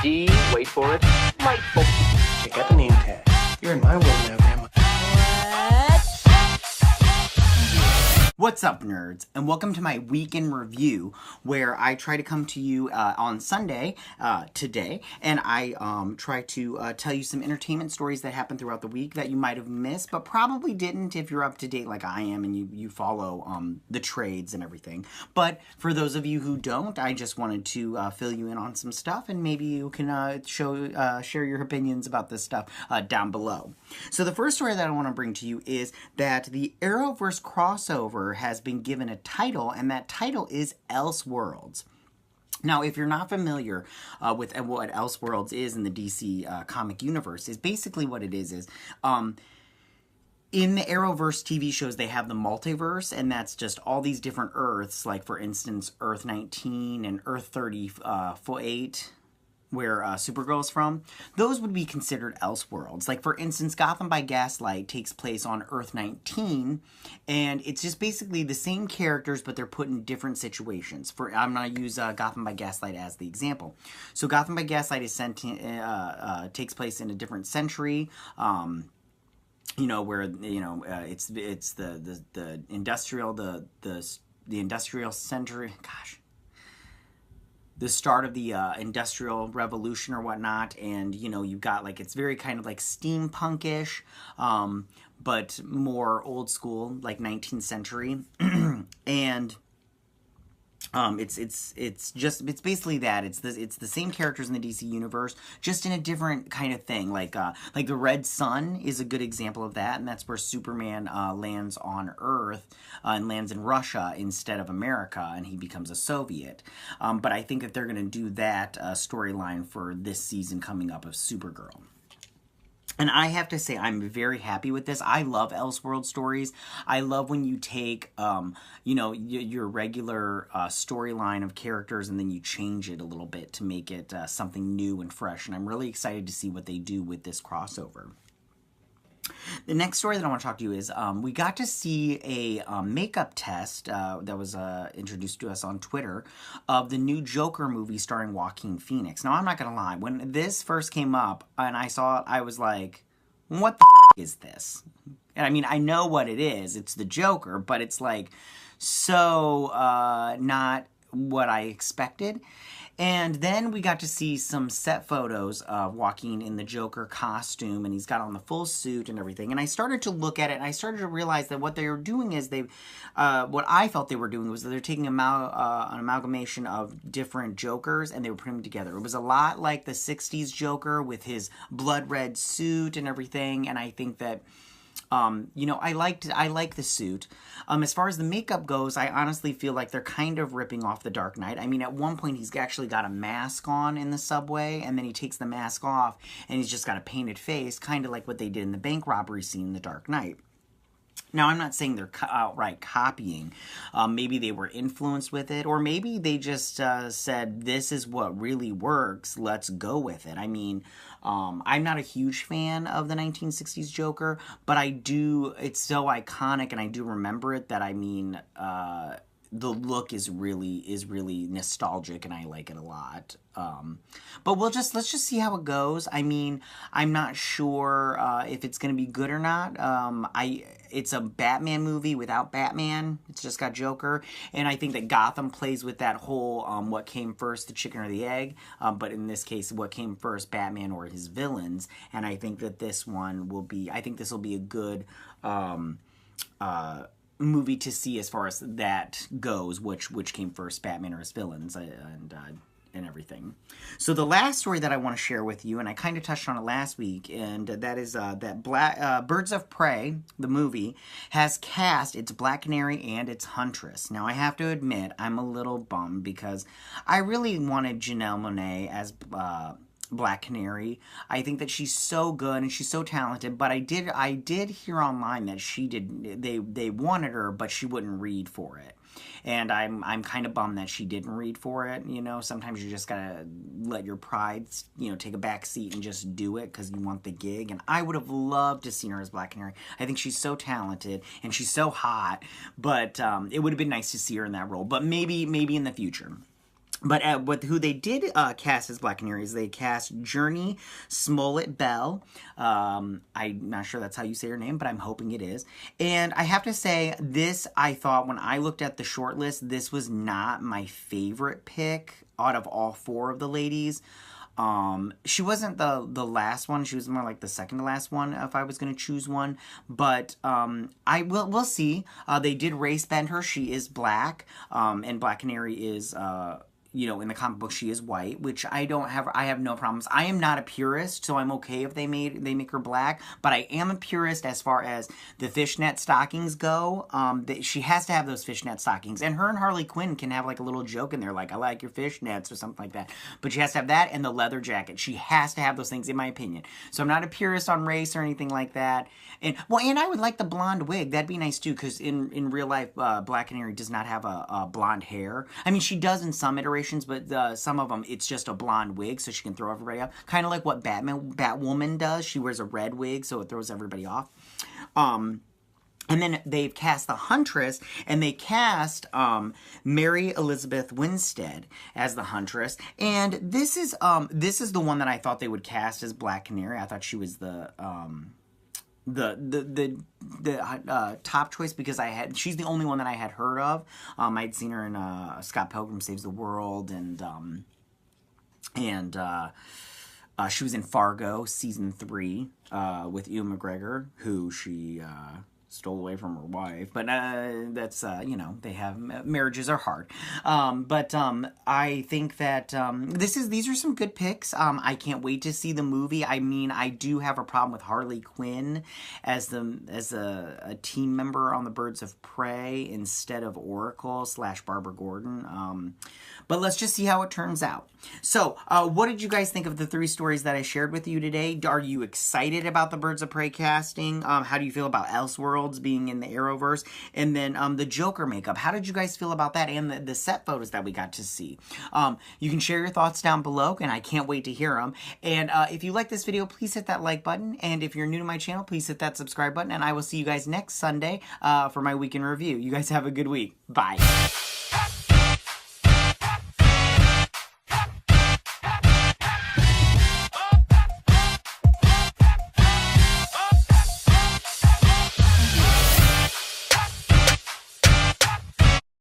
D, wait for it, delightful. Check out the name tag. You're in my world now, Grandma. What's up, nerds, and welcome to my week in review, where I try to come to you on Sunday, today, and I try to tell you some entertainment stories that happened throughout the week that you might have missed, but probably didn't if you're up to date like I am and you follow the trades and everything. But for those of you who don't, I just wanted to fill you in on some stuff, and maybe you can share your opinions about this stuff down below. So the first story that I want to bring to you is that the Arrowverse Crossover has been given a title, and that title is Elseworlds. Now, if you're not familiar with what Elseworlds is in the DC comic universe, is basically what it is in the Arrowverse TV shows, they have the multiverse, and that's just all these different Earths, like, for instance, Earth 19 and Earth 38, where Supergirl is from. Those would be considered Elseworlds. Like, for instance, Gotham by Gaslight takes place on Earth 19, and it's just basically the same characters, but they're put in different situations. I'm going to use Gotham by Gaslight as the example. So Gotham by Gaslight is takes place in a different century, where it's the industrial the industrial century. Gosh. The start of the Industrial Revolution or whatnot, and you've got, like, it's very kind of like steampunkish, but more old school, like 19th century, and it's basically that. It's the same characters in the DC universe, just in a different kind of thing. Like the Red Sun is a good example of that, and that's where Superman lands on Earth and lands in Russia instead of America, and he becomes a Soviet. But I think that they're going to do that storyline for this season coming up of Supergirl. And I have to say, I'm very happy with this. I love Elseworld stories. I love when you take, your regular storyline of characters and then you change it a little bit to make it something new and fresh. And I'm really excited to see what they do with this crossover. The next story that I want to talk to you is we got to see a makeup test that was introduced to us on Twitter of the new Joker movie starring Joaquin Phoenix. Now, I'm not going to lie. When this first came up and I saw it, I was like, what the is this? And I mean, I know what it is. It's the Joker, but it's like so not what I expected. And then we got to see some set photos of Joaquin in the Joker costume, and he's got on the full suit and everything. And I started to look at it, and I started to realize that what they were doing is what I felt they were doing was that they're taking an amalgamation of different Jokers, and they were putting them together. It was a lot like the 60s Joker with his blood red suit and everything, and I think that I like the suit. As far as the makeup goes, I honestly feel like they're kind of ripping off The Dark Knight. I mean, at one point, he's actually got a mask on in the subway, and then he takes the mask off, and he's just got a painted face, kind of like what they did in the bank robbery scene in The Dark Knight. Now, I'm not saying they're outright copying. Maybe they were influenced with it, or maybe they just said, this is what really works, let's go with it. I mean, I'm not a huge fan of the 1960s Joker, but it's so iconic, and I do remember it, that I mean, the look is really nostalgic, and I like it a lot. But let's just see how it goes. I mean, I'm not sure if it's going to be good or not. It's a Batman movie without Batman. It's just got Joker, and I think that Gotham plays with that whole what came first, the chicken or the egg. But in this case, what came first, Batman or his villains? And I think that this will be a good movie to see as far as that goes, which came first, Batman or his villains, and everything. So the last story that I want to share with you, and I kind of touched on it last week, and that is that Birds of Prey, the movie, has cast its Black Canary and its Huntress. Now, I have to admit, I'm a little bummed because I really wanted Janelle Monáe as Black Canary. I think that she's so good and she's so talented, but I did hear online that they wanted her, but she wouldn't read for it. And I'm kind of bummed that she didn't read for it. Sometimes you just gotta let your pride, take a back seat and just do it because you want the gig. And I would have loved to see her as Black Canary. I think she's so talented and she's so hot, but it would have been nice to see her in that role. But maybe in the future. But who they did cast as Black Canary is they cast Jurnee Smollett-Bell. I'm not sure that's how you say her name, but I'm hoping it is. And I have to say, this, I thought, when I looked at the short list, this was not my favorite pick out of all 4 of the ladies. She wasn't the last one. She was more like the second to last one if I was going to choose one. But we'll see. They did race bend her. She is black. And Black Canary is... in the comic book, she is white, which I have no problems. I am not a purist, so I'm okay if they make her black, but I am a purist as far as the fishnet stockings go. She has to have those fishnet stockings, and her and Harley Quinn can have like a little joke in there, like, I like your fishnets or something like that, but she has to have that and the leather jacket. She has to have those things, in my opinion. So I'm not a purist on race or anything like that. And I would like the blonde wig. That'd be nice too, because in real life, Black Canary does not have a blonde hair. I mean, she does in some iterations, but some of them, it's just a blonde wig, so she can throw everybody off. Kind of like what Batwoman does. She wears a red wig, so it throws everybody off. And then they've cast the Huntress, and they cast Mary Elizabeth Winstead as the Huntress. And this is the one that I thought they would cast as Black Canary. I thought she was the top choice because she's the only one that I had heard of. I'd seen her in Scott Pilgrim Saves the World, and she was in Fargo season 3 with Ewan McGregor, who she stole away from her wife, but that's they have, marriages are hard. But I think that these are some good picks. I can't wait to see the movie. I mean, I do have a problem with Harley Quinn as a team member on the Birds of Prey instead of Oracle / Barbara Gordon. But let's just see how it turns out. So, what did you guys think of the 3 stories that I shared with you today? Are you excited about the Birds of Prey casting? How do you feel about Elseworlds being in the Arrowverse? And then the Joker makeup. How did you guys feel about that and the set photos that we got to see? You can share your thoughts down below, and I can't wait to hear them. And if you like this video, please hit that like button. And if you're new to my channel, please hit that subscribe button. And I will see you guys next Sunday for my weekend review. You guys have a good week. Bye.